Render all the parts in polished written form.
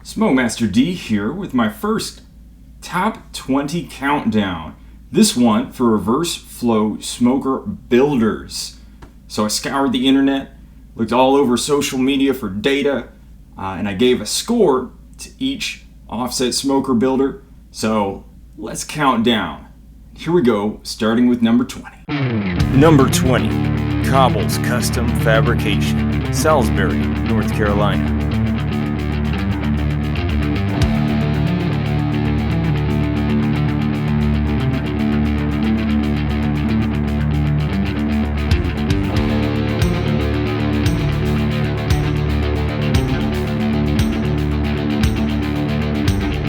Smomaster D here with my first top 20 countdown. This one for reverse flow smoker builders. So I scoured the internet, looked all over social media for data, and I gave a score to each offset smoker builder. So let's count down. Here we go, starting with number 20. Number 20, Cauble's Custom Fabrication, Salisbury, North Carolina.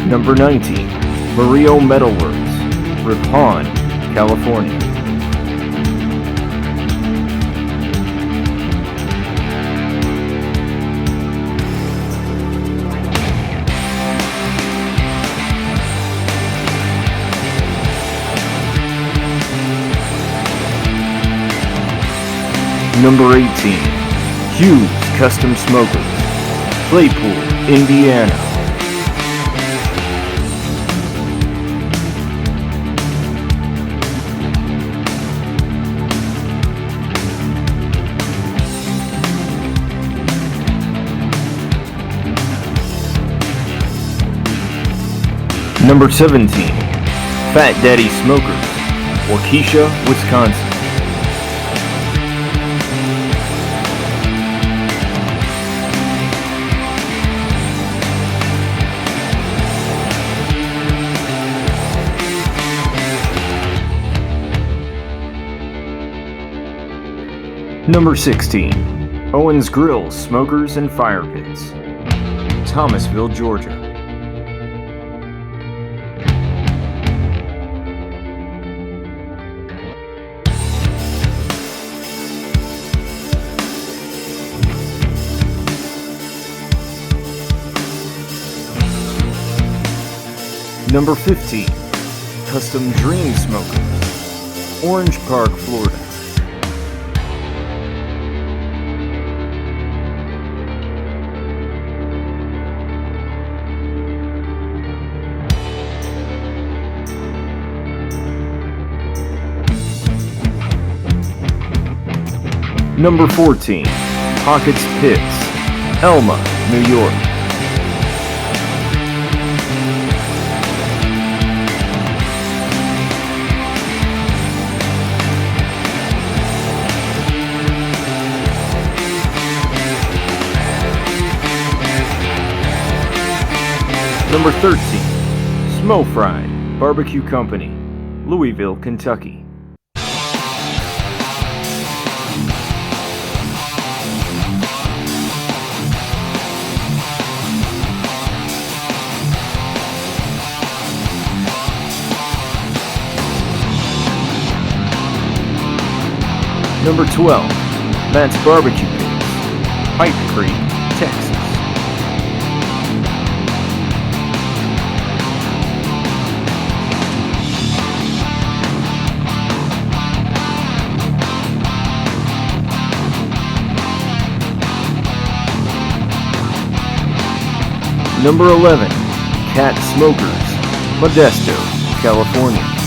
Number 19, Murillo Metalworks, Ripon, California. Number 18, Hughes Custom Smokers, Claypool, Indiana. Number 17, Fat Daddy Smokers, Waukesha, Wisconsin. Number 16, Owens Grills, Smokers and Firepits, Thomasville, Georgia. Number 15, Custom Dream Smokers, Orange Park, Florida. Number 14, Pockets Pits, Elma, New York. Number 13, Smofried Barbecue Company, Louisville, Kentucky. Number 12, Matt's BBQ Pits, Pipe Creek, Texas. Number 11, Cat Smokers, Modesto, California.